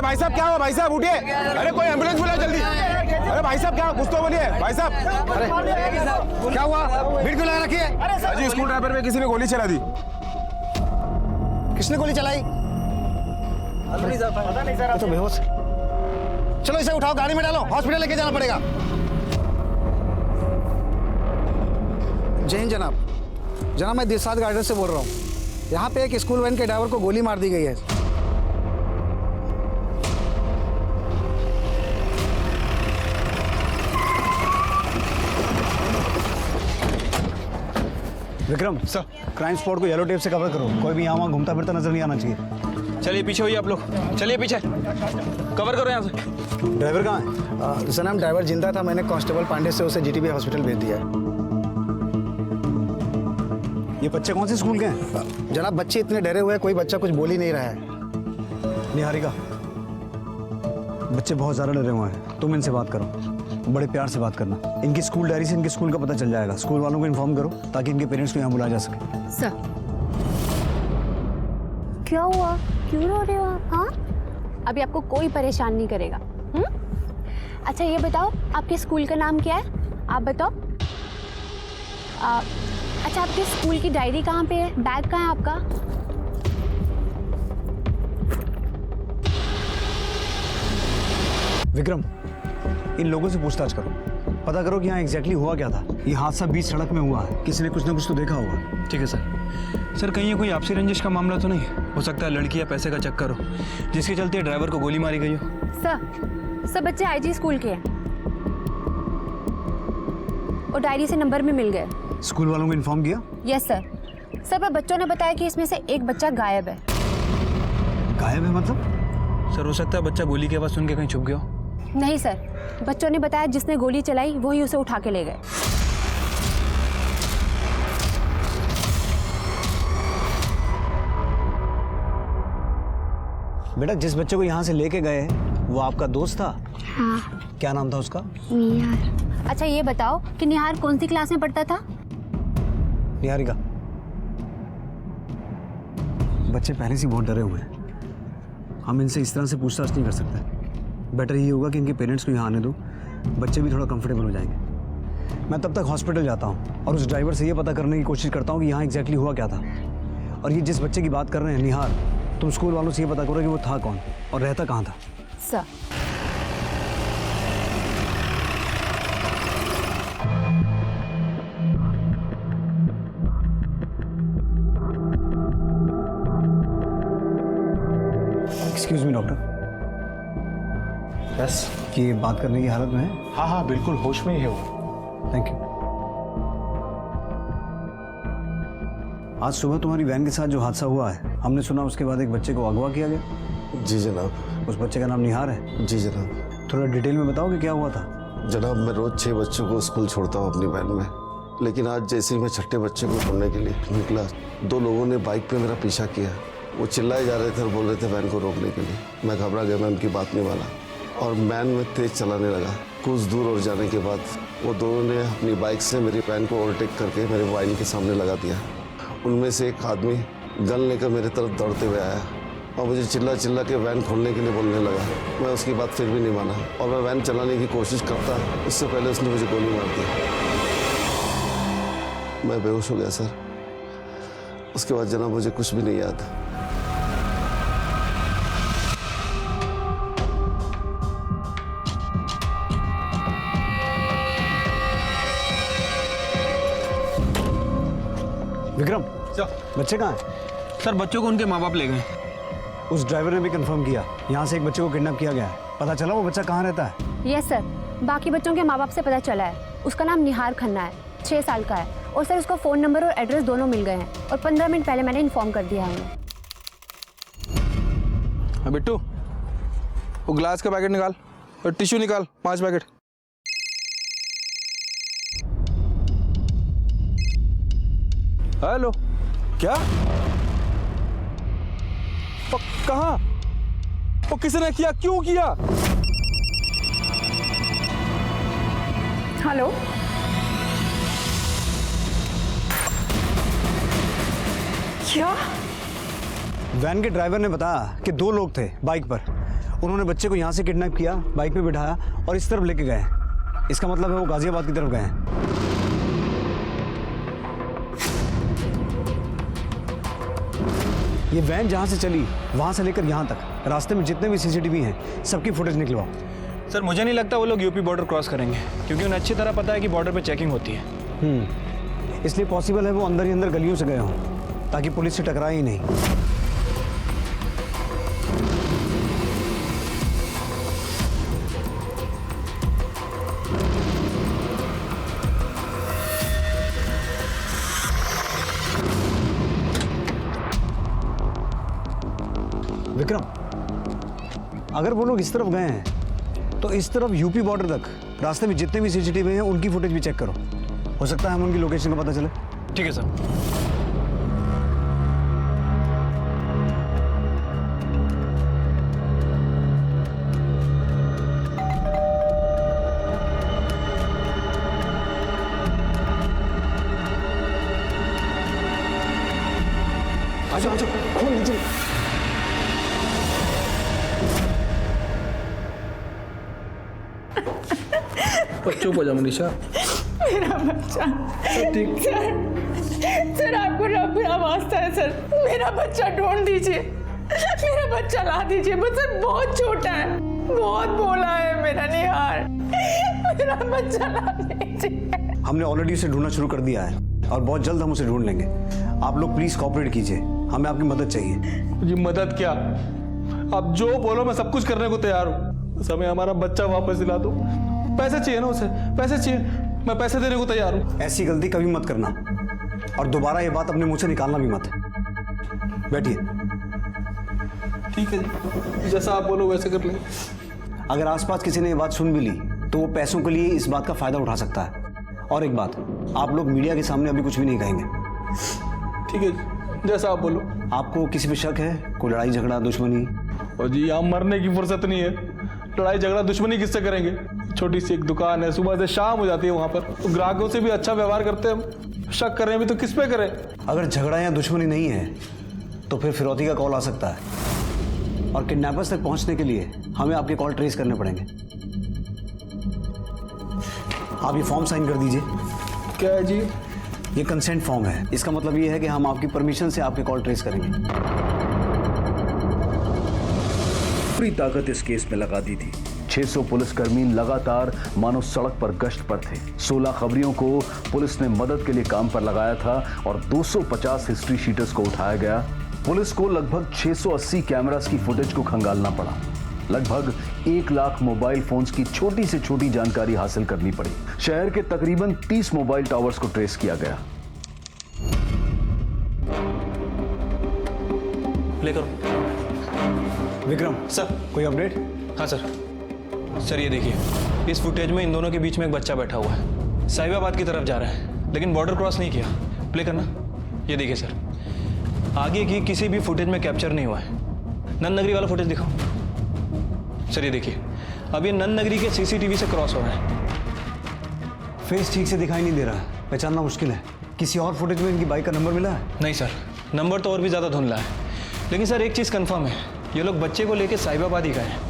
भाई साहब क्या हुआ? भाई साहब उठिए, अरे कोई एम्बुलेंस बुलाओ जल्दी। अरे भाई साहब क्या, कुछ तो बोलिए भाई साहब। अरे क्या हुआ? भीड़ क्यों लगा रखी है? अजी स्कूल ड्राइवर पे किसी ने गोली चला दी। किसने गोली चलाई? पता नहीं सर, तो बेहोश। चलो इसे उठाओ, गाड़ी में डालो, हॉस्पिटल लेके जाना पड़ेगा। जय हिंद जनाब। जनाब मैं दिलसाद गार्डन से बोल रहा हूँ। यहाँ पे एक स्कूल वैन के ड्राइवर को गोली मार दी गई है। विक्रम सर, क्राइम स्पॉट को येलो टेप से कवर करो। कोई भी यहाँ वहाँ घूमता फिरता नजर नहीं आना चाहिए। चलिए पीछे होइए आप लोग, चलिए पीछे कवर करो यहाँ से। ड्राइवर कहाँ है? जनाब ड्राइवर जिंदा था, मैंने कांस्टेबल पांडे से उसे जीटीबी हॉस्पिटल भेज दिया है। ये बच्चे कौन से स्कूल के हैं? जनाब बच्चे इतने डरे हुए हैं, कोई बच्चा कुछ बोल ही नहीं रहा है। निहारिका, बच्चे बहुत ज़्यादा डरे हुए हैं, तुम इनसे बात करो, बड़े प्यार से बात करना। इनकी स्कूल डायरी से इनके स्कूल का पता चल जाएगा। स्कूल वालों को इन्फॉर्म करो ताकि इनके पेरेंट्स को यहाँ बुलाया जा सके। सर क्या हुआ, क्यों रो रहे हो आप? हाँ, अभी आपको कोई परेशान नहीं करेगा। अच्छा ये बताओ आपके स्कूल का नाम क्या है? आप बताओ। अच्छा आपके स्कूल की डायरी कहाँ पे है? बैग कहाँ है आपका? विक्रम, इन लोगों से पूछताछ करो, पता करो कि यहाँ एग्जैक्टली हुआ क्या था। ये हादसा बीच सड़क में हुआ है, किसी ने कुछ ना कुछ तो देखा होगा। ठीक है सर। कहीं ये कोई आपसी रंजिश का मामला तो नहीं हो सकता है? लड़की या पैसे का चक्कर हो जिसके चलते ड्राइवर को गोली मारी गई हो। सर बच्चे आईजी स्कूल के हैं और डायरी से नंबर भी मिल गए। स्कूल वालों को इन्फॉर्म किया? Yes sir. पर बच्चों ने बताया कि इसमें से एक बच्चा गायब है। गायब है मतलब? सर हो सकता है बच्चा गोली की आवाज़ सुन के कहीं छुप गया हो। नहीं सर, बच्चों ने बताया जिसने गोली चलाई वही उसे उठा के ले गए। बेटा जिस बच्चे को यहाँ से लेके गए वो आपका दोस्त था? हाँ। क्या नाम था उसका? निहार। अच्छा ये बताओ कि निहार कौन सी क्लास में पढ़ता था? निहारिका, बच्चे पहले से बहुत डरे हुए हैं, हम इनसे इस तरह से पूछताछ नहीं कर सकते। बेटर ये होगा कि इनके पेरेंट्स को यहाँ आने दो, बच्चे भी थोड़ा कंफर्टेबल हो जाएंगे। मैं तब तक हॉस्पिटल जाता हूँ और उस ड्राइवर से ये पता करने की कोशिश करता हूँ कि यहाँ एग्जैक्टली हुआ क्या था। और ये जिस बच्चे की बात कर रहे हैं निहार, तुम स्कूल वालों से ये पता करो कि वो था कौन और रहता कहाँ था। Sir excuse me doctor. Yes. कि बात करने की हालत में है? हाँ हाँ बिल्कुल होश में ही है वो। Thank you. आज सुबह तुम्हारी वैन के साथ जो हादसा हुआ है, हमने सुना उसके बाद एक बच्चे को अगवा किया गया। जी जनाब। उस बच्चे का नाम निहार है? जी जनाब। थोड़ा डिटेल में बताओ कि क्या हुआ था। जनाब मैं रोज 6 बच्चों को स्कूल छोड़ता हूँ अपनी वैन में, लेकिन आज जैसे ही मैं छठे बच्चे को छोड़ने के लिए निकला, 2 लोगों ने बाइक पे मेरा पीछा किया। वो चिल्लाए जा रहे थे और बोल रहे थे वैन को रोकने के लिए। मैं घबरा गया, मैं उनकी बात नहीं माना और वैन में तेज चलाने लगा। कुछ दूर और जाने के बाद वो दोनों ने अपनी बाइक से मेरी वैन को ओवरटेक करके मेरे वाइन के सामने लगा दिया। उनमें से एक आदमी गन लेकर मेरे तरफ दौड़ते हुए आया और मुझे चिल्ला चिल्ला के वैन खोलने के लिए बोलने लगा। मैं उसकी बात फिर भी नहीं माना और मैं वैन चलाने की कोशिश करता, उससे पहले उसने मुझे गोली मार दी। मैं बेहोश हो गया सर। उसके बाद जनाब मुझे कुछ भी नहीं याद। विक्रम सर। बच्चे कहाँ हैं? सर बच्चों को उनके माँ बाप ले गए। उस ड्राइवर ने भी कंफर्म किया यहाँ से एक बच्चे को किडनैप किया गया है। पता चला वो बच्चा कहाँ रहता है? यस सर, बाकी बच्चों के माँ बाप से पता चला है। उसका नाम निहार खन्ना है, 6 साल का है और सर उसका फ़ोन नंबर और एड्रेस दोनों मिल गए हैं और 15 मिनट पहले मैंने इन्फॉर्म कर दिया है उन्हें। बिट्टू वो ग्लास का पैकेट निकाल और टिश्यू निकाल, 5 पैकेट। हेलो, क्या? कहाँ? वो किसने किया, क्यों किया? हेलो, क्या? वैन के ड्राइवर ने बताया कि 2 लोग थे बाइक पर उन्होंने बच्चे को यहाँ से किडनैप किया, बाइक पे बिठाया और इस तरफ लेके गए। इसका मतलब है वो गाजियाबाद की तरफ गए हैं। ये वैन जहाँ से चली वहाँ से लेकर यहाँ तक रास्ते में जितने भी सीसीटीवी हैं सबकी फुटेज निकलवाओ। सर मुझे नहीं लगता वो लोग यूपी बॉर्डर क्रॉस करेंगे, क्योंकि उन्हें अच्छी तरह पता है कि बॉर्डर पे चेकिंग होती है। इसलिए पॉसिबल है वो अंदर ही अंदर गलियों से गए हों ताकि पुलिस से टकराए ही नहीं। विक्रम, अगर वो लोग इस तरफ गए हैं तो इस तरफ यूपी बॉर्डर तक रास्ते में जितने भी सीसीटीवी हैं उनकी फुटेज भी चेक करो। हो सकता है हम उनकी लोकेशन का पता चले। ठीक है सर। आजो आजो, खोल नीचे। चुप हो जा मनीषा। मेरा बच्चा ठीक सर, आपको रब का वास्ता है सर, मेरा बच्चा ढूंढ दीजिए, मेरा बच्चा ला दीजिए। बस सर बहुत छोटा है, बहुत भोला है मेरा निहार, मेरा बच्चा ला दीजिए। हमने ऑलरेडी उसे ढूंढना शुरू कर दिया है और बहुत जल्द हम उसे ढूंढ लेंगे। आप लोग प्लीज कोऑपरेट कीजिए, हमें आपकी मदद चाहिए। जी मदद क्या, आप जो बोलो मैं सब कुछ करने को तैयार हूँ, बस हमें हमारा बच्चा वापस दिला दो। पैसे चाहिए ना उसे, पैसे चाहिए, मैं पैसे देने को तैयार हूँ। ऐसी गलती कभी मत करना और दोबारा ये बात अपने मुंह से निकालना भी मत। बैठिए। ठीक है जी, जैसा आप बोलो वैसे कर लेंगे। अगर आसपास किसी ने ये बात सुन भी ली तो वो पैसों के लिए इस बात का फायदा उठा सकता है। और एक बात, आप लोग मीडिया के सामने अभी कुछ भी नहीं कहेंगे। ठीक है जी, जैसा आप बोलो। आपको किसी पे शक है? कोई लड़ाई झगड़ा दुश्मनी? और जी यहाँ मरने की फुर्सत नहीं है, लड़ाई झगड़ा दुश्मनी किससे करेंगे? छोटी सी एक दुकान है, सुबह से शाम हो जाती है वहाँ पर, तो ग्राहकों से भी अच्छा व्यवहार करते हैं हम। शक करें भी तो किस पे करें? अगर झगड़ा या दुश्मनी नहीं है तो फिर फिरौती का कॉल आ सकता है और किडनैपर्स तक पहुंचने के लिए हमें आपके कॉल ट्रेस करने पड़ेंगे। आप ये फॉर्म साइन कर दीजिए। क्या है जी? ये कंसेंट फॉर्म है। इसका मतलब ये है कि हम आपकी परमिशन से आपके कॉल ट्रेस करेंगे। पूरी ताकत इस केस में लगा दी थी। 600 पुलिसकर्मी लगातार मानो सड़क पर गश्त पर थे। 16 खबरियों को पुलिस ने मदद के लिए काम पर लगाया था और 250 हिस्ट्री शीटर्स को उठाया गया। पुलिस को लगभग 680 कैमरास की फुटेज को खंगालना पड़ा। लगभग 1 लाख मोबाइल फोन्स की छोटी से छोटी जानकारी हासिल करनी पड़ी। शहर के तकरीबन 30 मोबाइल टावर्स को ट्रेस किया गया। प्ले करो। विक्रम सर। कोई अपडेट? हाँ सर। सर ये देखिए, इस फुटेज में इन दोनों के बीच में एक बच्चा बैठा हुआ है, साहिबाबाद की तरफ जा रहा है, लेकिन बॉर्डर क्रॉस नहीं किया। प्ले करना। ये देखिए सर, आगे की किसी भी फुटेज में कैप्चर नहीं हुआ है। नंद नगरी वाला फुटेज दिखाओ। सर ये देखिए, अब ये नंद नगरी के सीसीटीवी से क्रॉस हो रहा है। फेस ठीक से दिखाई नहीं दे रहा है, पहचानना मुश्किल है। किसी और फुटेज में इनकी बाइक का नंबर मिला है? नहीं सर, नंबर तो और भी ज़्यादा धुंधला है। लेकिन सर एक चीज़ कंफर्म है, ये लोग बच्चे को लेके साहिबाबाद ही गए हैं।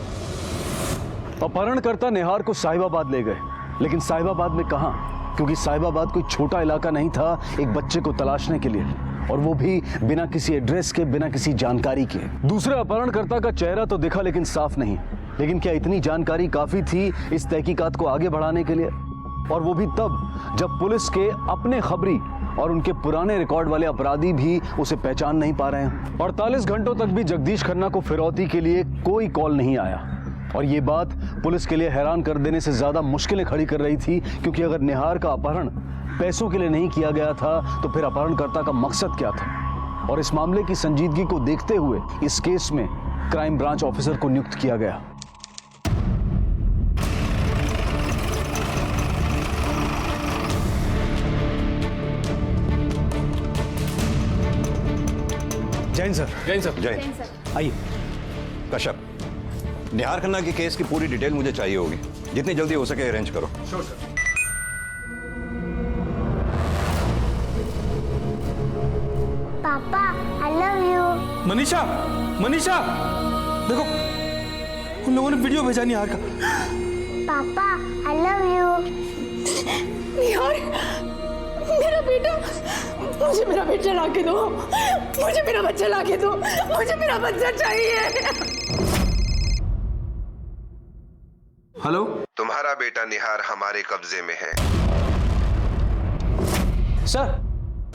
अपहरणकर्ता निहार को साहिबाबाद ले गए, लेकिन साहिबाबाद में कहां? क्योंकि साहिबाबाद कोई छोटा इलाका नहीं था एक बच्चे को तलाशने के लिए, और वो भी बिना किसी एड्रेस के, बिना किसी जानकारी के। दूसरे अपहरणकर्ता का चेहरा तो दिखा लेकिन साफ नहीं। लेकिन क्या इतनी जानकारी काफी थी इस तहकीकात को आगे बढ़ाने के लिए? और वो भी तब जब पुलिस के अपने खबरी और उनके पुराने रिकॉर्ड वाले अपराधी भी उसे पहचान नहीं पा रहे हैं। 48 घंटों तक भी जगदीश खन्ना को फिरौती के लिए कोई कॉल नहीं आया। और ये बात पुलिस के लिए हैरान कर देने से ज्यादा मुश्किलें खड़ी कर रही थी, क्योंकि अगर निहार का अपहरण पैसों के लिए नहीं किया गया था तो फिर अपहरणकर्ता का मकसद क्या था? और इस मामले की संजीदगी को देखते हुए इस केस में क्राइम ब्रांच ऑफिसर को नियुक्त किया गया। जैन सर। जैन सर। जय आइए। कश्यप, निहार खन्ना की केस की पूरी डिटेल मुझे चाहिए होगी, जितनी जल्दी हो सके अरेंज करो। पापा I love you. Manisha, Manisha देखो, उन लोगों ने वीडियो भेजा निहार का। पापा आई लव यू। निहार, मेरा बेटा, मुझे मेरा बच्चा ला के दो, मुझे मेरा बच्चा ला के दो, मुझे मेरा बच्चा चाहिए। हेलो, तुम्हारा बेटा निहार हमारे कब्जे में है। सर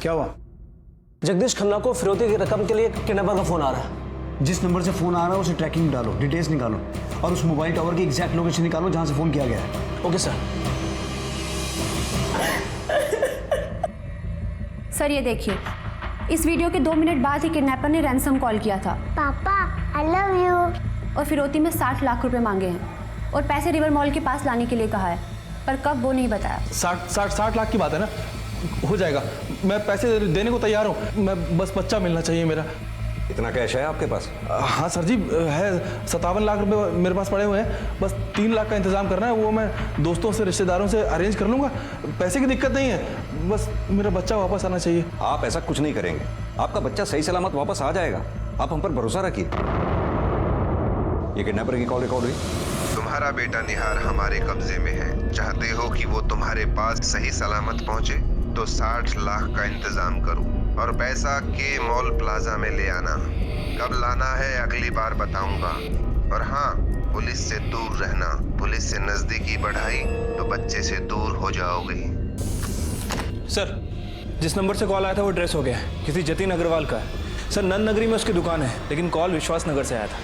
क्या हुआ? जगदीश खन्ना को फिरौती की रकम के लिए किडनैपर का फोन आ रहा है। जिस नंबर से फोन आ रहा है उसे ट्रैकिंग में डालो, डिटेल्स निकालो और उस मोबाइल टावर की एग्जैक्ट लोकेशन निकालो जहां से फोन किया गया है। Okay sir. सर ये देखिए, इस वीडियो के 2 मिनट बाद ही किडनैपर ने रैंसम कॉल किया था पापा आई लव यू और फिरौती में 60 लाख रुपए मांगे हैं और पैसे रिवर मॉल के पास लाने के लिए कहा है, पर कब वो नहीं बताया। 60 लाख की बात है ना, हो जाएगा। मैं पैसे देने को तैयार हूँ, मैं बस बच्चा मिलना चाहिए मेरा। इतना कैश है आपके पास? हाँ सर जी है, 57 लाख रुपए मेरे पास पड़े हुए हैं। बस 3 लाख का इंतजाम करना है, वो मैं दोस्तों से रिश्तेदारों से अरेंज कर लूँगा। पैसे की दिक्कत नहीं है, बस मेरा बच्चा वापस आना चाहिए। आप ऐसा कुछ नहीं करेंगे, आपका बच्चा सही सलामत वापस आ जाएगा। आप हम पर भरोसा रखिए। ये किडनैपर की कॉल रिकॉर्ड हुई। तुम्हारा बेटा निहार हमारे कब्जे में है। चाहते हो कि वो तुम्हारे पास सही सलामत पहुंचे तो 60 लाख का इंतजाम करो और पैसा के मॉल प्लाजा में ले आना। कब लाना है अगली बार बताऊंगा। और हाँ, पुलिस से दूर रहना। पुलिस से नजदीकी बढ़ाई तो बच्चे से दूर हो जाओगे। सर, जिस नंबर से कॉल आया था वो ट्रेस हो गया है, किसी जतिन अग्रवाल का है। सर, नंद नगरी में उसकी दुकान है, लेकिन कॉल विश्वास नगर से आया था।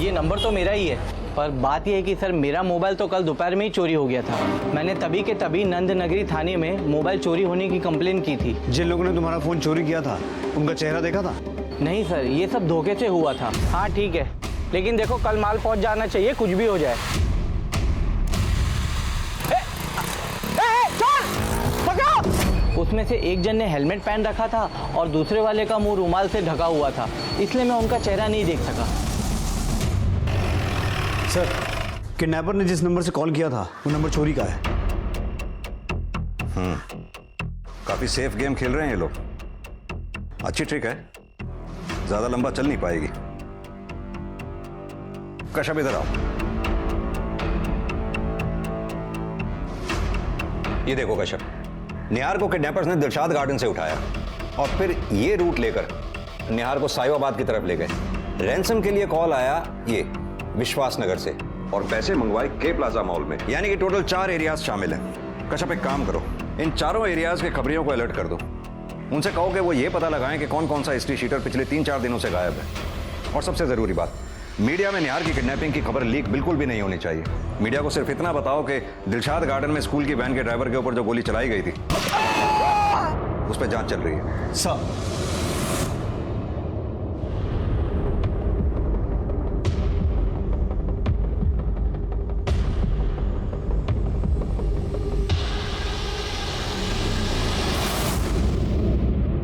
ये नंबर तो मेरा ही है, पर बात यह है कि सर मेरा मोबाइल तो कल दोपहर में ही चोरी हो गया था। मैंने तभी के तभी नंद नगरी थाने में मोबाइल चोरी होने की कंप्लेन की थी। जिन लोगों ने तुम्हारा फोन चोरी किया था उनका चेहरा देखा था? नहीं सर, ये सब धोखे से हुआ था। हाँ ठीक है, लेकिन देखो कल माल पहुंच जाना चाहिए, कुछ भी हो जाए। उसमें से एक जन ने हेलमेट पहन रखा था और दूसरे वाले का मुंह रुमाल से ढका हुआ था, इसलिए मैं उनका चेहरा नहीं देख सका। सर, किडनैपर ने जिस नंबर से कॉल किया था वो नंबर चोरी का है। काफी सेफ गेम खेल रहे हैं ये लोग। अच्छी ट्रिक है, ज्यादा लंबा चल नहीं पाएगी। कश्यप इधर आओ। ये देखो कश्यप, निहार को किडनैपर्स ने दिलशाद गार्डन से उठाया और फिर ये रूट लेकर निहार को साहिबाबाद की तरफ ले गए। रैंसम के लिए कॉल आया ये विश्वास नगर से और पैसे मंगवाए के प्लाजा मॉल में। यानी कि टोटल 4 एरियाज शामिल हैं। कश्यप एक काम करो, इन चारों एरियाज के खबरियों को अलर्ट कर दो। उनसे कहो कि वो ये पता लगाएं कि कौन कौन सा हिस्ट्री शीटर पिछले 3-4 दिनों से गायब है। और सबसे जरूरी बात, मीडिया में निहार की किडनैपिंग की खबर लीक बिल्कुल भी नहीं होनी चाहिए। मीडिया को सिर्फ इतना बताओ कि दिलशाद गार्डन में स्कूल की वैन के ड्राइवर के ऊपर जो गोली चलाई गई थी उस पर जांच चल रही है। सर,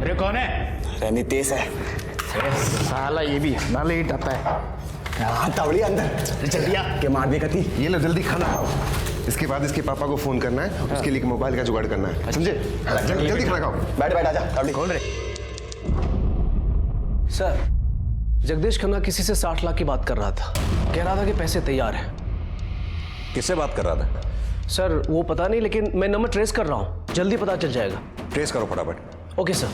अरे कौन है? रहनी तेज है। साला ये भी ना लेट आता है। हाँ तावड़ी अंदर जल्दी आ के मार देगा थी। ये लो जल्दी खाना खाओ। इसके बाद इसके पापा को फोन करना है, उसके लिए मोबाइल का जुगाड़ करना है, समझे? जल्दी खाना खाओ। बैठ बैठ आजा। तावड़ी कौन रे? सर, जगदीश खन्ना किसी से 60 लाख की बात कर रहा था, कह रहा था कि पैसे तैयार हैं। किससे बात कर रहा था? सर वो पता नहीं, लेकिन मैं नंबर ट्रेस कर रहा हूँ, जल्दी पता चल जाएगा। ट्रेस करो फटाफट। Okay sir.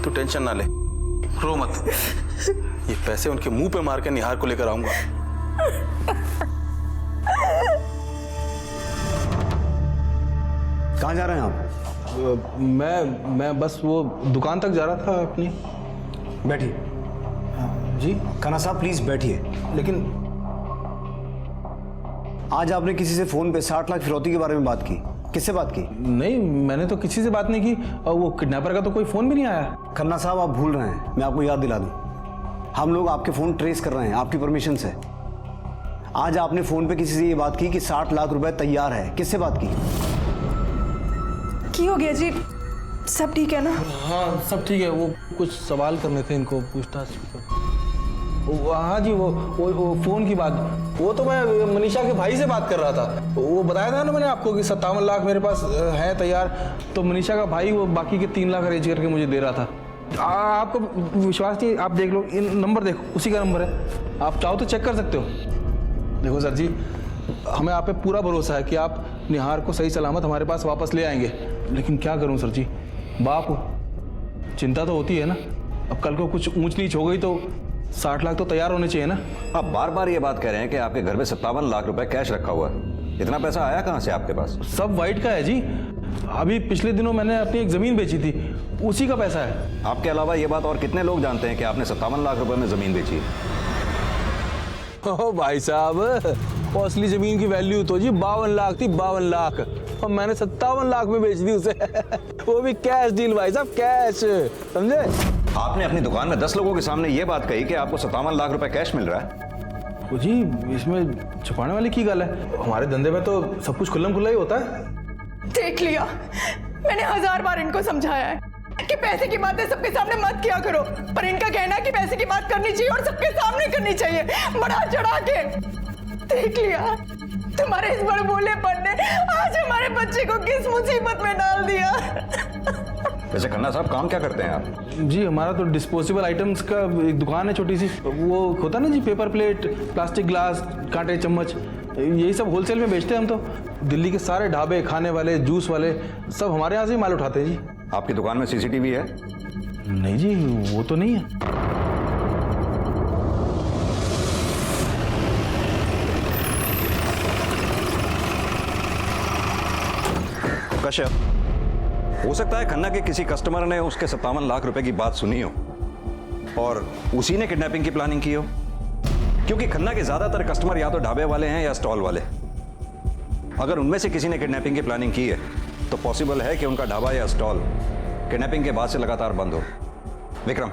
तू टेंशन ना ले, रो मत। ये पैसे उनके मुंह पे मार के निहार को लेकर आऊंगा। कहाँ जा रहे हैं आप? मैं बस वो दुकान तक जा रहा था अपनी। बैठिए। जी खन्ना साहब प्लीज बैठिए। लेकिन आज आपने किसी से फोन पे 60 लाख फिरौती के बारे में बात की, किससे बात की? नहीं, मैंने तो किसी से बात नहीं की और वो किडनैपर का तो कोई फोन भी नहीं आया। खन्ना साहब आप भूल रहे हैं, मैं आपको याद दिला दूं, हम लोग आपके फोन ट्रेस कर रहे हैं आपकी परमिशन से। आज आपने फ़ोन पे किसी से ये बात की कि 60 लाख रुपए तैयार है, किससे बात की हो गया जी? सब ठीक है ना? हाँ सब ठीक है। वो कुछ सवाल करने थे इनको, पूछताछ। हाँ जी, वो फ़ोन की बात, वो तो मैं मनीषा के भाई से बात कर रहा था। वो बताया था ना मैंने आपको कि 57 लाख मेरे पास है तैयार, तो मनीषा का भाई वो बाकी के 3 लाख अरेंज करके मुझे दे रहा था। आपको विश्वास नहीं, आप देख लो, इन नंबर देखो, उसी का नंबर है। आप चाहो तो चेक कर सकते हो। देखो सर जी, हमें आप पे पूरा भरोसा है कि आप निहार को सही सलामत हमारे पास वापस ले आएंगे, लेकिन क्या करूं सर जी, बाप चिंता तो होती है ना। अब कल को कुछ ऊंच नीच हो गई तो 60 लाख तो तैयार होने चाहिए ना। आप बार बार ये बात कह रहे हैं कि आपके घर में 57 लाख रुपए कैश रखा हुआ है। इतना पैसा आया कहाँ से आपके पास? सब वाइट का है जी। अभी पिछले दिनों मैंने अपनी एक जमीन बेची थी, उसी का पैसा है। आपके अलावा ये बात और कितने लोग जानते हैं कि आपने 57 लाख रुपए में जमीन बेची? ओ भाई साहब, असली जमीन की वैल्यू तो जी 52 लाख थी, 52 लाख, और मैंने 57 लाख में बेच दी उसे। वो भी कैश डील भाई साहब, कैश, समझे? आपने अपनी दुकान में 10 लोगों के सामने ये बात कही कि आपको 57 लाख रुपए कैश मिल रहा है। तो जी इसमें छुपाने वाली की गल है? हमारे धंधे में तो सब कुछ खुल्लम खुल्ला ही होता है। देख लिया, मैंने 1000 बार इनको समझाया है कि पैसे की बातें सबके सामने मत किया करो, पर इनका कहना है कि पैसे की बात करनी चाहिए और सबके सामने करनी चाहिए, बढ़ा चढ़ा के। देख लिया, तुम्हारे इस बड़े बोलेपन ने आज हमारे बच्चे को किस मुसीबत में डाल दिया। वैसे खन्ना साहब, काम क्या करते हैं आप? जी हमारा तो डिस्पोजेबल आइटम्स का एक दुकान है छोटी सी। वो होता ना जी, पेपर प्लेट, प्लास्टिक ग्लास, कांटे, चम्मच, यही सब होलसेल में बेचते हैं हम तो। दिल्ली के सारे ढाबे, खाने वाले, जूस वाले, सब हमारे यहाँ से ही माल उठाते हैं जी। आपकी दुकान में सीसीटीवी है? नहीं जी, वो तो नहीं है। कश्यप, हो सकता है खन्ना के किसी कस्टमर ने उसके 57 लाख रुपए की बात सुनी हो और उसी ने किडनैपिंग की प्लानिंग की हो, क्योंकि खन्ना के ज्यादातर कस्टमर या तो ढाबे वाले हैं या स्टॉल वाले। अगर उनमें से किसी ने किडनैपिंग की प्लानिंग की है तो पॉसिबल है कि उनका ढाबा या स्टॉल किडनैपिंग के बाद से लगातार बंद हो। विक्रम,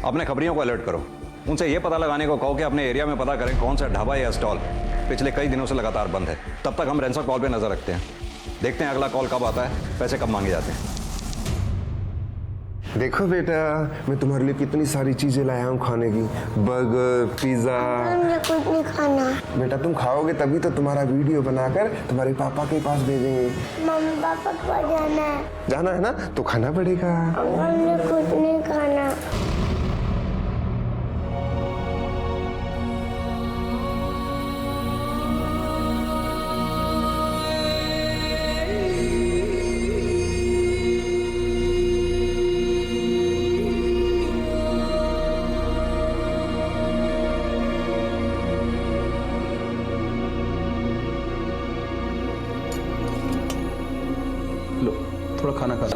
अपने खबरियों को अलर्ट करो, उनसे यह पता लगाने को कहो कि अपने एरिया में पता करें कौन सा ढाबा या स्टॉल पिछले कई दिनों से लगातार बंद है। तब तक हम रैंसम कॉल पे नजर रखते हैं, देखते हैं अगला कॉल कब आता है, पैसे कब मांगे जाते हैं। देखो बेटा, मैं तुम्हारे लिए कितनी सारी चीजें लाया हूँ खाने की, बर्गर, पिज्जा। मुझे कुछ नहीं खाना। बेटा तुम खाओगे तभी तो तुम्हारा वीडियो बनाकर तुम्हारे पापा के पास भेजेंगे। मम्मी पापा के पास जाना है। जाना है ना, तो खाना पड़ेगा। मुझे कुछ नहीं खाना। थोड़ा खाना खा लो।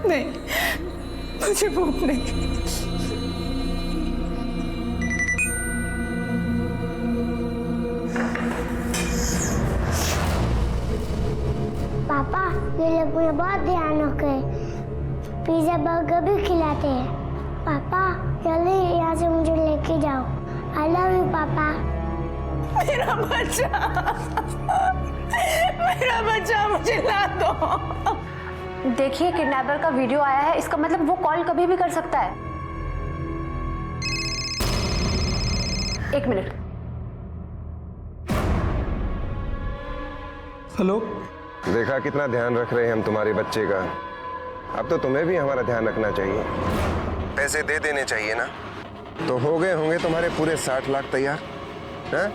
नहीं, मुझे भूख नहीं। पापा, ये लोग मुझे बहुत ध्यान रखे, पिज्जा बर्गर भी खिलाते हैं। पापा जल्दी यहाँ से मुझे लेके जाओ। आई लव यू पापा। मेरा बच्चा मुझे ला दो। देखिए, किडनैपर का वीडियो आया है, इसका मतलब वो कॉल कभी भी कर सकता है। 1 मिनट। हेलो। देखा कितना ध्यान रख रहे हैं हम तुम्हारे बच्चे का। अब तो तुम्हें भी हमारा ध्यान रखना चाहिए, पैसे दे देने चाहिए ना। तो हो गए होंगे तुम्हारे पूरे 60 लाख तैयार है?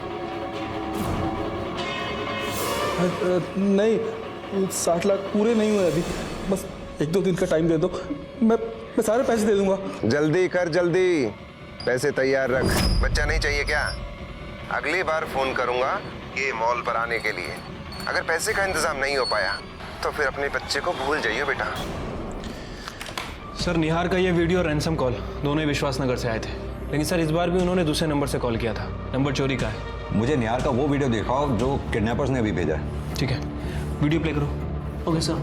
नहीं, 60 लाख पूरे नहीं हुए अभी, बस 1-2 दिन का टाइम दे दो, मैं सारे पैसे दे दूंगा। जल्दी कर, जल्दी पैसे तैयार रख। बच्चा नहीं चाहिए क्या? अगली बार फोन करूंगा ये मॉल पर आने के लिए। अगर पैसे का इंतजाम नहीं हो पाया तो फिर अपने बच्चे को भूल जाइए बेटा। सर, निहार का ये वीडियो और रैंसम कॉल दोनों ही विश्वासनगर से आए थे, लेकिन सर इस बार भी उन्होंने दूसरे नंबर से कॉल किया था। नंबर चोरी का है। मुझे निहार का वो वीडियो दिखाओ जो किडनैपर्स ने अभी भेजा है। ठीक है, वीडियो प्ले करो। Okay sir.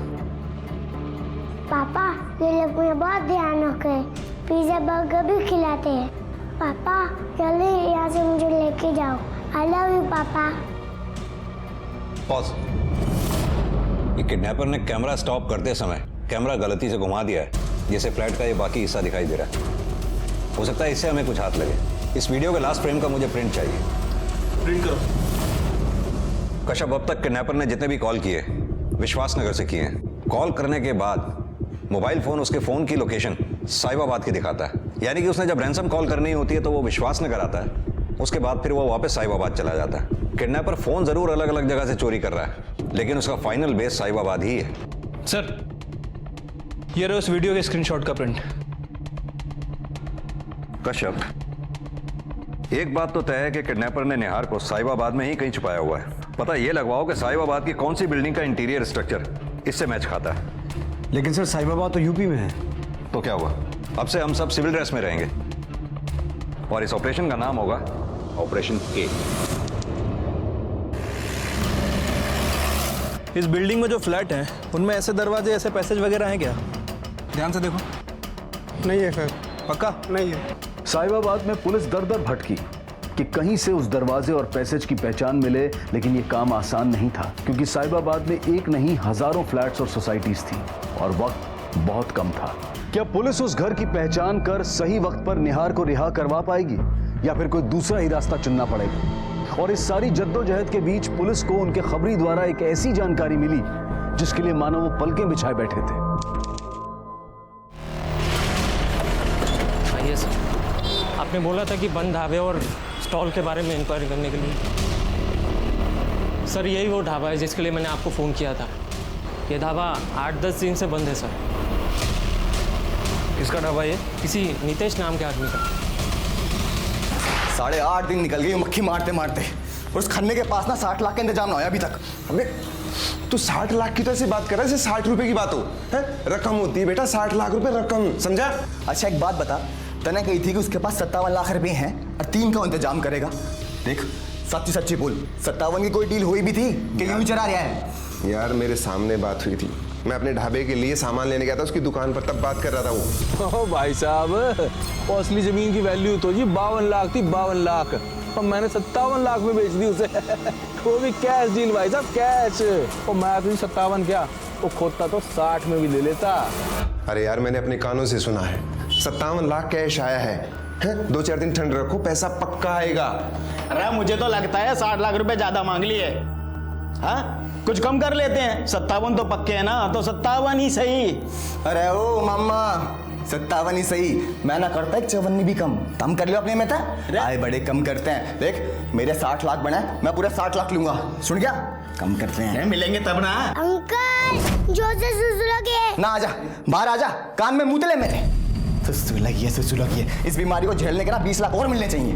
पापा, ये लोग मुझे बहुत ध्यान रखे, पिज्जा बर्गर भी खिलाते हैं। पापा जल्दी यहाँ से मुझे लेके जाओ। आई लव यू पापा। पॉज। ये किडनैपर ने कैमरा स्टॉप करते समय कैमरा गलती से घुमा दिया है, जिससे फ्लैट का ये बाकी हिस्सा दिखाई दे रहा है। हो सकता है इससे हमें कुछ हाथ लगे। इस वीडियो के लास्ट फ्रेम का मुझे प्रिंट चाहिए। प्रिंट करो। कश्यप, अब तक किडनैपर ने जितने भी कॉल किए विश्वासनगर से किए हैं। कॉल करने के बाद मोबाइल फोन उसके फोन की लोकेशन साहिबाबाद की दिखाता है, यानी कि उसने जब रैंसम कॉल करनी होती है तो वो विश्वासनगर आता है, उसके बाद फिर वो वापस साहिबाबाद चला जाता है। किडनैपर फोन जरूर अलग अलग जगह से चोरी कर रहा है, लेकिन उसका फाइनल बेस साहिबाबाद ही है। सर, ये रहा उस वीडियो के स्क्रीनशॉट का प्रिंट। कश्यप, एक बात तो तय है कि किडनैपर ने निहार को साहिबाबाद में ही कहीं छुपाया हुआ है। पता ये लगवाओ कि साहिबाबाद की कौन सी बिल्डिंग का इंटीरियर स्ट्रक्चर इससे मैच खाता है। लेकिन सर साहिबाबाद तो यूपी में है। तो क्या हुआ, अब से हम सब सिविल ड्रेस में रहेंगे और इस ऑपरेशन का नाम होगा ऑपरेशन के। इस बिल्डिंग में जो फ्लैट हैं उनमें ऐसे दरवाजे, ऐसे पैसेज वगैरह हैं क्या? ध्यान से देखो। नहीं है सर। पक्का? नहीं है। साहिबाबाद में पुलिस दर दर भटकी कि कहीं से उस दरवाजे और पैसेज की पहचान मिले, लेकिन ये काम आसान नहीं था, क्योंकि साहिबाबाद में एक नहीं हजारों फ्लैट्स और सोसाइटीज थी और वक्त बहुत कम था। क्या पुलिस उस घर की पहचान कर सही वक्त पर निहार को रिहा करवा पाएगी या फिर कोई दूसरा ही रास्ता चुनना पड़ेगा? और इस सारी जद्दोजहद के बीच पुलिस को उनके खबरी द्वारा एक ऐसी जानकारी मिली जिसके लिए मानो वो पलकें बिछाए बैठे थे। आइए सर, आपने बोला था कि बंद ढाबे और स्टॉल के बारे में इंक्वायरी करने के लिए। सर, यही वो ढाबा है जिसके लिए मैंने आपको फ़ोन किया था। ये ढाबा 8-10 दिन से बंद है सर। किसका ढाबा ये? किसी नितेश नाम के आदमी का। 8.5 दिन निकल गई मक्खी मारते मारते, और उस खन्ने के पास ना 60 लाख का इंतजाम ना होया अभी तक। अबे तू 60 लाख की तो ऐसी बात कर रहा है जैसे 60 रुपए की बात हो। है रकम होती है बेटा, 60 लाख रुपए रकम, समझा? अच्छा एक बात बता, तने कही थी कि उसके पास 57 लाख रुपए हैं और 3 का इंतजाम करेगा। देख सच्ची सच्ची बोल, 57 की कोई डील हुई भी थी कि यूं ही चला रहा है? यार मेरे सामने बात हुई थी, मैं अपने ढाबे के लिए सामान लेने गया था उसकी दुकान पर, तब बात कर रहा था वो। ओ भाई साहब, वो असली जमीन की वैल्यू तो जी 52 लाख थी, 52 लाख, और मैंने 57 लाख में बेच दी उसे। वो भी कैश डील भाई साहब, कैश। और मैं तो 57 क्या, वो खोदता तो 60 में भी ले लेता। अरे यार मैंने अपने कानों से सुना है 57 लाख कैश आया है। 2-4 दिन ठंड रखो, पैसा पक्का आएगा। अरे मुझे तो लगता है 60 लाख रुपए ज्यादा मांग लिए। हाँ, कुछ कम कर लेते हैं। 57 तो पक्के हैं ना, तो 57 ही सही। अरे ओ मामा, 57 ही सही, मैं ना करता 54 भी कम कर लो अपने में था। आए बड़े कम करते हैं। देख मेरे 60 लाख बना, मैं पूरा 60 लाख लूंगा, सुन गया? कम करते हैं, मिलेंगे तब ना। अंकल जोर से सुसुलोगे। ना आजा, बाहर आजा, कान में मुंह तले मेरे। सुसुलोगी, इस बीमारी को झेलने के ना 20 लाख और मिलने चाहिए।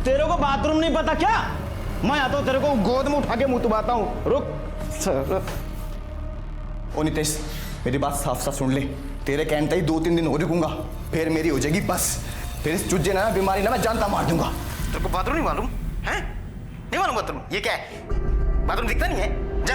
तेरे को बाथरूम नहीं पता क्या? मैं आता हूँ, तेरे को गोद में उठा के मुंह तुबाता हूँ। रुक। ओ नितेश, मेरी बात साफ साफ सुन ले, तेरे कहते ही 2-3 दिन और रुकूंगा, फिर मेरी हो जाएगी बस। फिर इस चुज्जे ना बीमारी ना मैं जानता मार दूंगा। तेरे को बाथरूम नहीं मालूम है? नहीं मालूम बाथरूम ये क्या है? बाथरूम दिखता नहीं है? जा।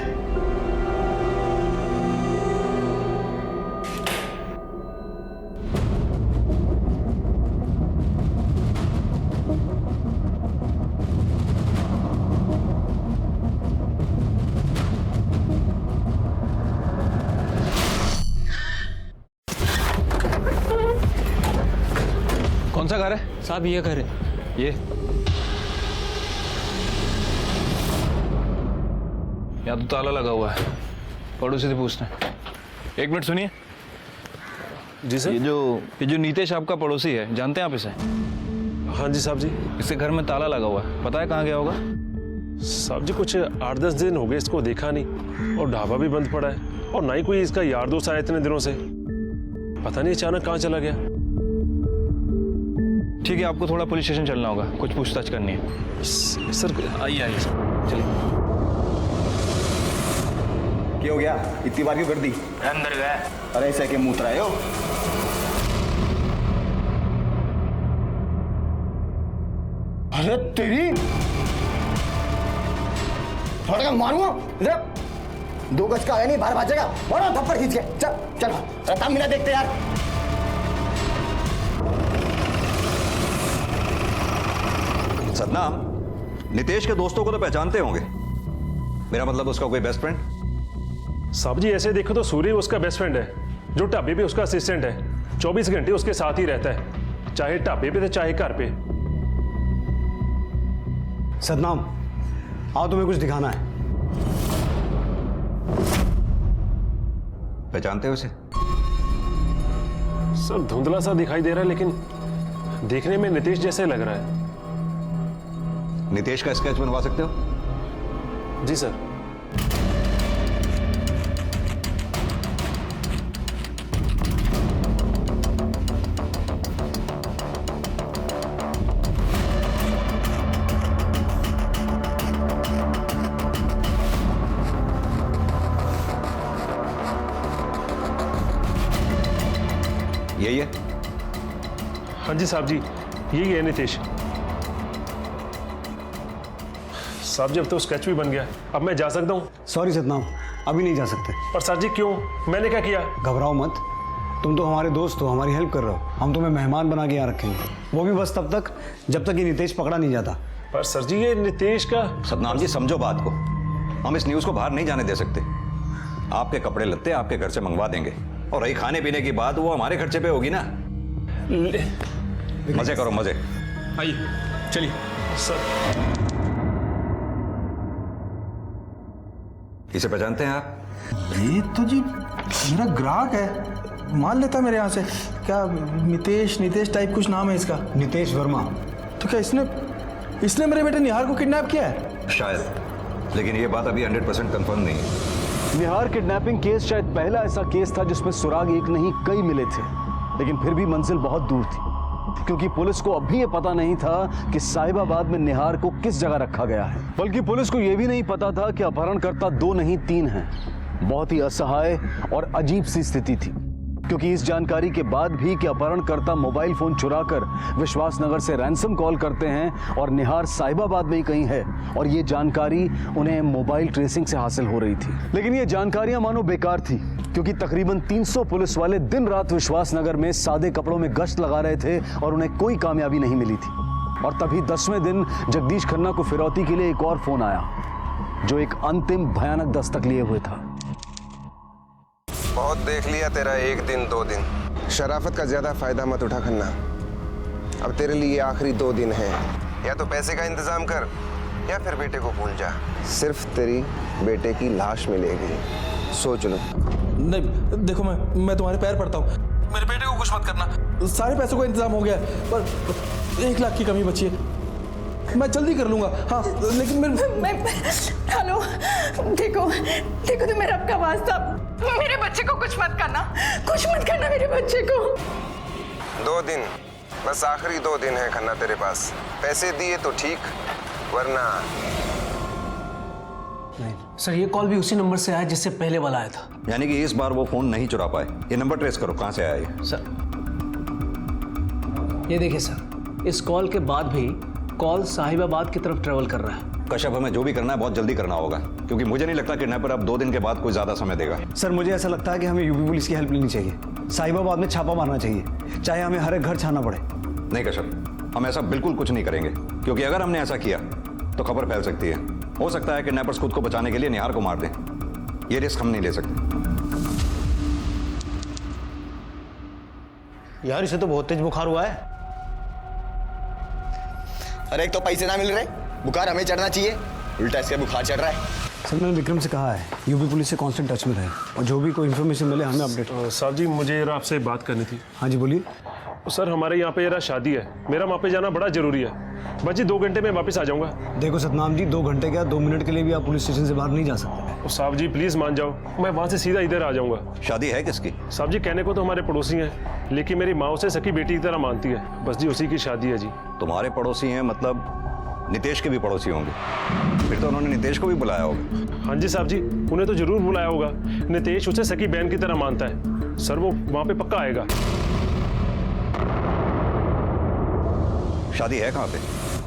कौन सा घर है साहब? ये घर है। ये यहाँ तो ताला लगा हुआ है, पड़ोसी से पूछना है। 1 मिनट सुनिए। जी सर। ये जो नीतेश आपका पड़ोसी है, जानते हैं आप इसे? हाँ जी साहब जी। इसके घर में ताला लगा हुआ है, पता है कहाँ गया होगा? साहब जी कुछ 8-10 दिन हो गए इसको देखा नहीं, और ढाबा भी बंद पड़ा है, और ना ही कोई इसका यार दोस्त आया इतने दिनों से। पता नहीं अचानक कहाँ चला गया। ठीक है, आपको थोड़ा पुलिस स्टेशन चलना होगा, कुछ पूछताछ करनी है। सर आइए चलिए। क्या हो गया, इतनी बार क्यों कर दी? अंदर गया। अरे ऐसे के मुंह रहे हो? अरे तेरी थोड़ा मारूंगा इधर। 2 गज का है नहीं, बाहर भागेगा, बड़ा थप्पड़ खींच के। चल चलो, तब मिला देखते यार। सदनाम, नितेश के दोस्तों को तो पहचानते होंगे, मेरा मतलब उसका कोई बेस्ट फ्रेंड? साहब जी ऐसे देखो तो सूर्य उसका बेस्ट फ्रेंड है, जो ढाबे पे उसका असिस्टेंट है, 24 घंटे उसके साथ ही रहता है, चाहे ढाबे पे तो चाहे घर पे। सदनाम, आओ तुम्हें कुछ दिखाना है। पहचानते हो उसे? सर धुंधला सा दिखाई दे रहा है, लेकिन देखने में नितेश जैसे लग रहा है। नितेश का स्केच बनवा सकते हो? जी सर। यही है? हाँ जी साहब जी, यही है नितेश। साहब जी अब तो स्केच भी बन गया, अब मैं जा सकता हूँ? सॉरी सतनाम, अभी नहीं जा सकते। पर सर जी क्यों? मैंने क्या किया? घबराओ मत, तुम तो हमारे दोस्त हो, हमारी हेल्प कर रहे हो, हम तुम्हें मेहमान बना के यहाँ रखेंगे, वो भी बस तब तक जब तक ये नितेश पकड़ा नहीं जाता। पर सर जी ये नितेश का। सतनाम जी समझो बात को, हम इस न्यूज़ को बाहर नहीं जाने दे सकते। आपके कपड़े लत्ते आपके घर से मंगवा देंगे, और रही खाने पीने की बात, वो हमारे खर्चे पे होगी ना। मजे करो मजे। आइए चलिए। सर इसे पहचानते हैं आप? ये तो जी मेरा ग्राहक है, मान लेता मेरे यहाँ से। क्या नितेश टाइप कुछ नाम है इसका? नितेश वर्मा। तो क्या इसने मेरे बेटे निहार को किडनैप किया है? शायद, लेकिन ये बात अभी 100% कंफर्म नहीं है। निहार किडनैपिंग केस शायद पहला ऐसा केस था जिसमें सुराग एक नहीं कई मिले थे, लेकिन फिर भी मंजिल बहुत दूर थी, क्योंकि पुलिस को अभी ये पता नहीं था कि साहिबाबाद में निहार को किस जगह रखा गया है। बल्कि पुलिस को यह भी नहीं पता था कि अपहरणकर्ता 2 नहीं 3 हैं। बहुत ही असहाय और अजीब सी स्थिति थी, क्योंकि इस जानकारी के बाद भी कि अपहरणकर्ता मोबाइल फोन चुराकर विश्वासनगर से रैंसम कॉल करते हैं और निहार साहिबाबाद में ही कहीं है, और ये जानकारी उन्हें मोबाइल ट्रेसिंग से हासिल हो रही थी। लेकिन ये जानकारियां मानो बेकार थी, क्योंकि तकरीबन 300 पुलिस वाले दिन रात विश्वासनगर में सादे कपड़ों में गश्त लगा रहे थे और उन्हें कोई कामयाबी नहीं मिली थी। और तभी 10वें दिन जगदीश खन्ना को फिरौती के लिए एक और फोन आया, जो एक अंतिम भयानक दस्तक लिए हुए था। बहुत देख लिया तेरा 1 दिन 2 दिन। शराफत का ज्यादा फायदा मत उठा खन्ना, अब तेरे लिए आखिरी 2 दिन है। या तो पैसे का इंतजाम कर या फिर बेटे को भूल जा। सिर्फ तेरी बेटे की लाश मिलेगी, सोच लो। नहीं देखो, मैं तुम्हारे पैर पड़ता हूँ, मेरे बेटे को कुछ मत करना। सारे पैसों का इंतजाम हो गया है, पर 1 लाख की कमी बची है। मैं जल्दी कर लूंगा। हाँ लेकिन मैं हेलो, देखो तो मेरा आपका वास्ता, मेरे बच्चे को कुछ मत करना मेरे बच्चे को। 2 दिन, बस आखिरी 2 दिन है खन्ना तेरे पास। पैसे दिए तो ठीक, वरना। सर ये कॉल भी उसी नंबर से आया जिससे पहले वाला आया था। यानी कि इस बार वो फोन नहीं चुरा पाए। ये नंबर ट्रेस करो, कहां से आया ये? सर ये देखिए सर, इस कॉल के बाद भी कॉल साहिबाबाद की तरफ ट्रेवल कर रहा है। कश्यप, हमें जो भी करना है बहुत जल्दी करना होगा, क्योंकि मुझे नहीं लगता किडनैपर अब 2 दिन के बाद कोई ज्यादा समय देगा। सर मुझे ऐसा लगता है कि हमें यूपी पुलिस की हेल्प लेनी चाहिए, साहिबाबाद में छापा मारना चाहिए, चाहे हमें हर एक घर छाना पड़े। नहीं कश्यप, हम ऐसा बिल्कुल कुछ नहीं करेंगे, क्योंकि अगर हमने ऐसा किया तो खबर फैल सकती है। हो सकता है किडनैपर्स खुद को बचाने के लिए निहार को मार दें। ये रिस्क हम नहीं ले सकते। यार इसे तो बहुत तेज बुखार हुआ है। अरे एक तो पैसे ना मिल रहे, बुखार हमें चढ़ना चाहिए, उल्टा इसका बुखार चढ़ रहा है। सर मैंने विक्रम से कहा है यूपी पुलिस से कांस्टेंट टच में रहे, और जो भी कोई इन्फॉर्मेशन मिले हमें अपडेट। साहब जी मुझे जरा आपसे बात करनी थी। हाँ जी बोलिए। सर हमारे यहाँ पे जरा शादी है, मेरा वहाँ पे जाना बड़ा जरूरी है। बस जी 2 घंटे में वापस आ जाऊँगा। देखो सतनाम जी, 2 घंटे क्या 2 मिनट के लिए भी आप पुलिस स्टेशन से बाहर नहीं जा सकते। साहब जी प्लीज मान जाओ, मैं वहाँ से सीधा इधर आ जाऊँगा। शादी है किसकी? साहब जी कहने को तो हमारे पड़ोसी हैं, लेकिन मेरी माँ उसे सकी बेटी की तरह मानती है। बस जी उसी की शादी है जी। तुम्हारे पड़ोसी हैं मतलब नितेश के भी पड़ोसी होंगे, फिर तो उन्होंने नितेश को भी बुलाया होगा। हाँ जी साहब जी, उन्हें तो जरूर बुलाया होगा। नितेश उसे सकी बहन की तरह मानता है। सर वो वहाँ पे पक्का आएगा। शादी है कहाँ पे?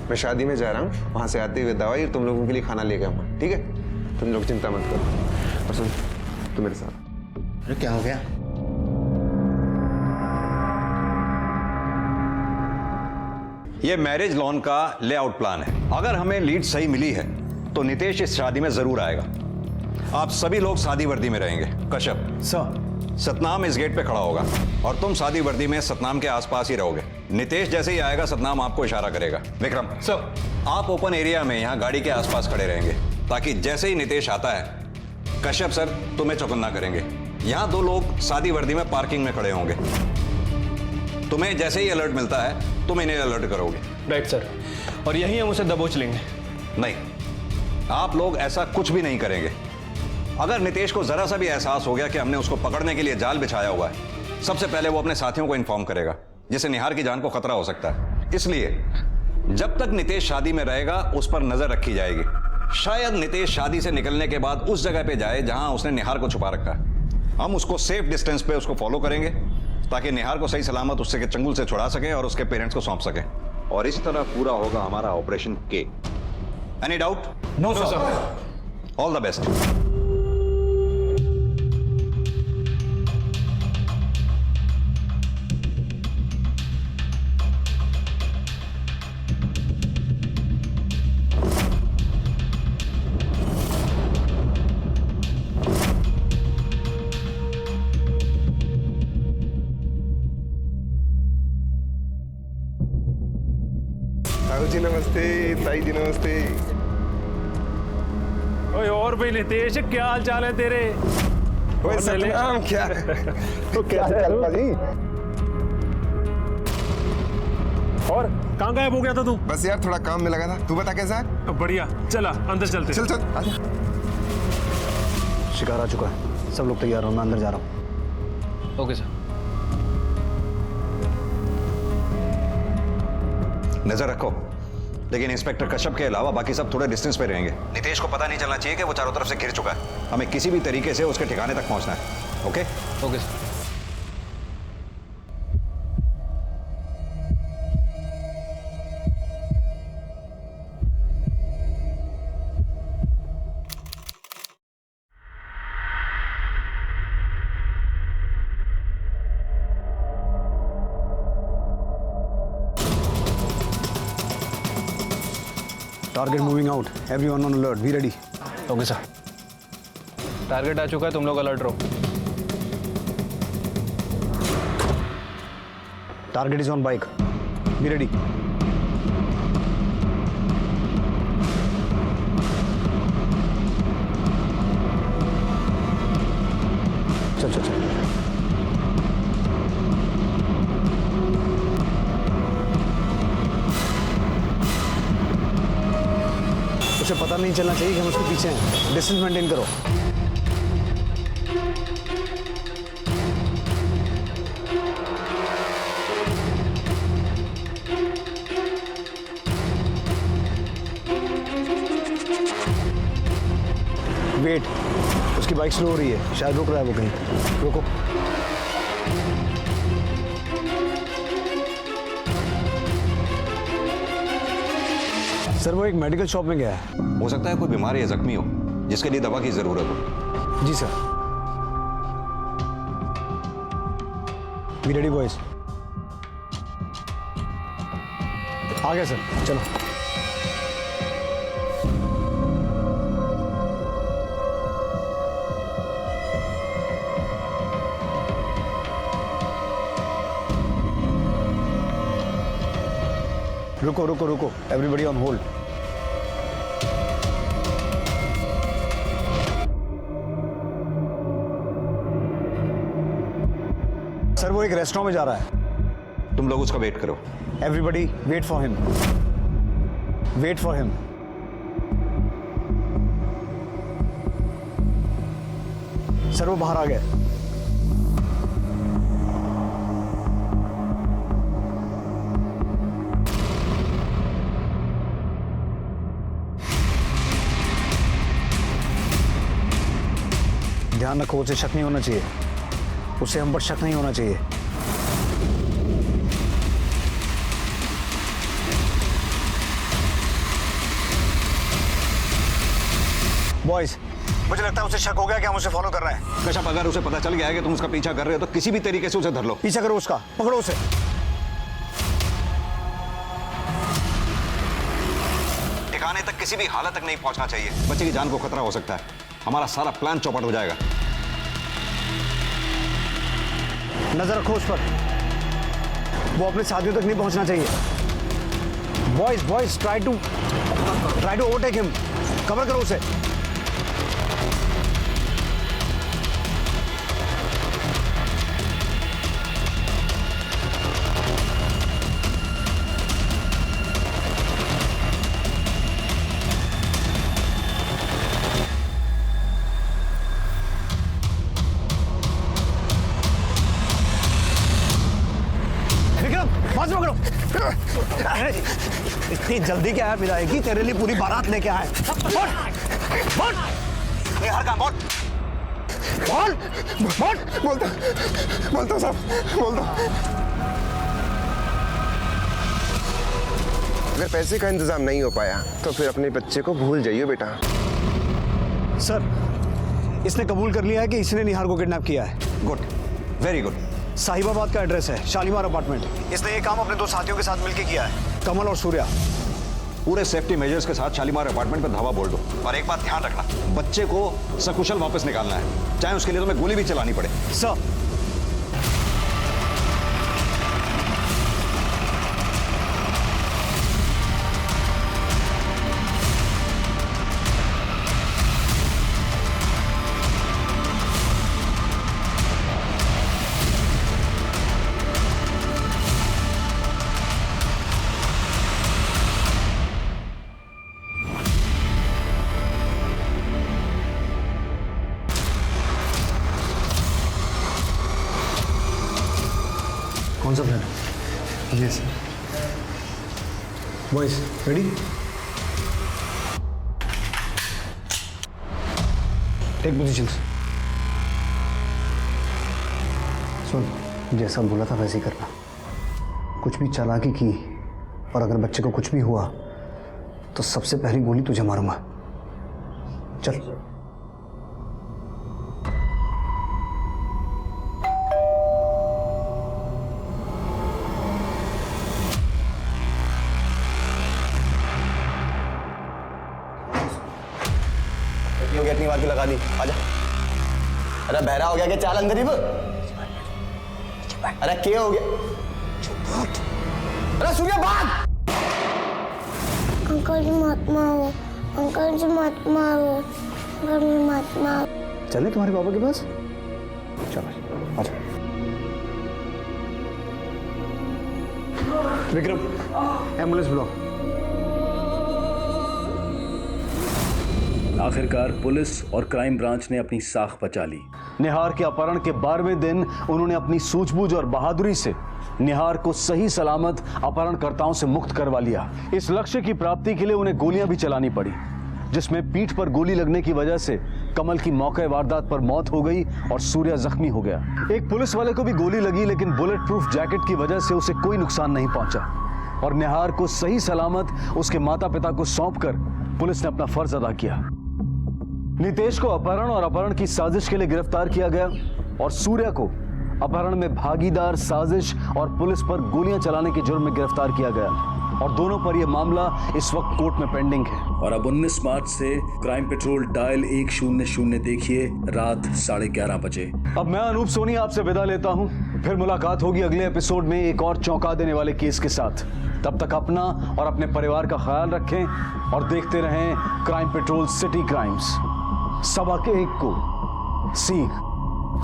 मैं शादी में जा रहा हूँ, वहाँ से आते हुए दवाई और तुम लोगों के लिए खाना लेके आऊँगा, ठीक है? तुम लोग चिंता मत करो। और सुन, तू मेरे साथ। अरे क्या हो गया? ये मैरिज लॉन का लेआउट प्लान है। अगर हमें लीड सही मिली है तो नितेश इस शादी में जरूर आएगा। आप सभी लोग शादी वर्दी में रहेंगे। कश्यप सर, सतनाम इस गेट पे खड़ा होगा और तुम शादी वर्दी में सतनाम के आसपास ही रहोगे। नितेश जैसे ही आएगा सतनाम आपको इशारा करेगा। विक्रम सर, आप ओपन एरिया में यहाँ गाड़ी के आसपास खड़े रहेंगे ताकि जैसे ही नितेश आता है कश्यप सर तुम्हें चौकन्ना करेंगे। यहाँ 2 लोग शादी वर्दी में पार्किंग में खड़े होंगे। तुम्हें जैसे ही अलर्ट मिलता है तुम इन्हें अलर्ट करोगे। राइट सर, और यहीं हम उसे दबोच लेंगे। नहीं, आप लोग ऐसा कुछ भी नहीं करेंगे। अगर नितेश को जरा सा भी एहसास हो गया कि हमने उसको पकड़ने के लिए जाल बिछाया हुआ है, सबसे पहले वो अपने साथियों को इन्फॉर्म करेगा, जिससे निहार की जान को खतरा हो सकता है। इसलिए जब तक नितेश शादी में रहेगा उस पर नजर रखी जाएगी। शायद नितेश शादी से निकलने के बाद उस जगह पे जाए जहां उसने निहार को छुपा रखा है। हम उसको सेफ डिस्टेंस पे उसको फॉलो करेंगे ताकि निहार को सही सलामत उससे के चंगुल से छुड़ा सके और उसके पेरेंट्स को सौंप सके। और इस तरह पूरा होगा हमारा ऑपरेशन के। Any doubt? No sir. All the best. जी नमस्ते, ताई जी नमस्ते। ओए और भाई नितेश, क्या हाल चाल है तेरे? ओए सतनाम, क्या तो कैसे है जी? और कहाँ गायब हो गया था तू? बस यार थोड़ा काम में लगा था। तू बता कैसा है? बढ़िया, चला अंदर चलते। चल चल आजा। शिकार आ चुका है, सब लोग तैयार हो, मैं अंदर जा रहा हूँ। Okay sir. नजर रखो, लेकिन इंस्पेक्टर कश्यप के अलावा बाकी सब थोड़े डिस्टेंस पे रहेंगे। नितेश को पता नहीं चलना चाहिए कि वो चारों तरफ से घिर चुका है। हमें किसी भी तरीके से उसके ठिकाने तक पहुंचना है। Okay? Okay sir. Target moving out, everyone on alert, be ready. Okay sir. Target आ चुका है, तुम लोग अलर्ट रहो। Target is on bike, be ready. चल चल चल। उसे पता नहीं चलना चाहिए कि हम उसके पीछे हैं। डिस्टेंस मेंटेन करो। वेट, उसकी बाइक स्लो हो रही है, शायद रुक रहा है वो कहीं। रुको। सर वो एक मेडिकल शॉप में गया है। हो सकता है कोई बीमार या जख्मी हो जिसके लिए दवा की जरूरत हो। जी सर। Be ready boys. आ गया सर, चलो। रुको रुको रुको, एवरीबडी ऑन होल्ड। सर वो एक रेस्टोरेंट में जा रहा है। तुम लोग उसका वेट करो। Everybody wait for him, wait for him. Sir वो बाहर आ गया। ध्यान रखो, उसे शक नहीं होना चाहिए, उसे हम पर शक नहीं होना चाहिए। बॉयज, मुझे लगता है उसे शक हो गया कि हम उसे फॉलो कर रहे हैं। कश्यप, अगर उसे पता चल गया है कि तुम उसका पीछा कर रहे हो तो किसी भी तरीके से उसे धर लो। पीछा करो उसका, पकड़ो उसे। ठिकाने तक किसी भी हालत तक नहीं पहुंचना चाहिए। बच्चे की जान को खतरा हो सकता है, हमारा सारा प्लान चौपट हो जाएगा। नजर रखो उस पर, वो अपने साथियों तक नहीं पहुंचना चाहिए। Boys try to overtake him, cover करो उसे। बात पकड़ो। इतनी जल्दी क्या है विदाई, तेरे लिए पूरी बारात लेके आए। बोल निहार का बोल बोलता साहब, बोलता। अगर पैसे का इंतजाम नहीं हो पाया तो फिर अपने बच्चे को भूल जाइए बेटा। सर, इसने कबूल कर लिया है कि इसने निहार को किडनैप किया है। Good, very good. साहिबाबाद का एड्रेस है, शालीमार अपार्टमेंट। इसने ये काम अपने 2 साथियों के साथ मिलकर किया है, कमल और सूर्या। पूरे सेफ्टी मेजर्स के साथ शालीमार अपार्टमेंट पर धावा बोल दो। और एक बात ध्यान रखना, बच्चे को सकुशल वापस निकालना है, चाहे उसके लिए तुम्हें गोली भी चलानी पड़े। सर, कौन सा प्लान? ये sir. Boys ready? Take positions. सुन, जैसा बोला था वैसे ही करना। कुछ भी चालाकी की और अगर बच्चे को कुछ भी हुआ तो सबसे पहली गोली तुझे मारूंगा। चल। इतनी बार क्यों लगा दी? आजा। अरे बहरा हो गया क्या? चाल अंदर ही वो। अरे क्या हो गया? अरे सूर्या भाग! अंकल जी मत मारो, अंकल जी मत मारो, अंकल जी मत मारो। चले तुम्हारे पापा के पास? चलो आजा। विक्रम, एम्बुलेंस बुलाओ। आखिरकार पुलिस और क्राइम ब्रांच ने अपनी साख बचा ली। निहार के अपहरण के 12वें दिन उन्होंने अपनी सूझबूझ और बहादुरी से निहार को सही सलामत अपहरणकर्ताओं से मुक्त करवा लिया। इस लक्ष्य की प्राप्ति के लिए उन्हें गोलियां भी चलानी पड़ी, जिसमें पीठ पर गोली लगने की वजह से कमल की मौके वारदात पर मौत हो गई और सूर्या जख्मी हो गया। एक पुलिस वाले को भी गोली लगी, लेकिन बुलेट प्रूफ जैकेट की वजह से उसे कोई नुकसान नहीं पहुंचा और निहार को सही सलामत उसके माता पिता को सौंपकर पुलिस ने अपना फर्ज अदा किया। नितेश को अपहरण और अपहरण की साजिश के लिए गिरफ्तार किया गया और सूर्या को अपहरण में भागीदार, साजिश और पुलिस पर गोलियां चलाने के जुर्म में गिरफ्तार किया गया और दोनों पर यह मामला इस वक्त कोर्ट में पेंडिंग है। और अब 19 मार्च से क्राइम पेट्रोल डायल 100 देखिए रात 11:30 बजे। अब मैं अनूप सोनी आपसे विदा लेता हूं, फिर मुलाकात होगी अगले एपिसोड में एक और चौंका देने वाले केस के साथ। तब तक अपना और अपने परिवार का ख्याल रखें और देखते रहें क्राइम पेट्रोल सिटी क्राइम्स। सबक एक को, सीख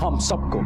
हम सबको।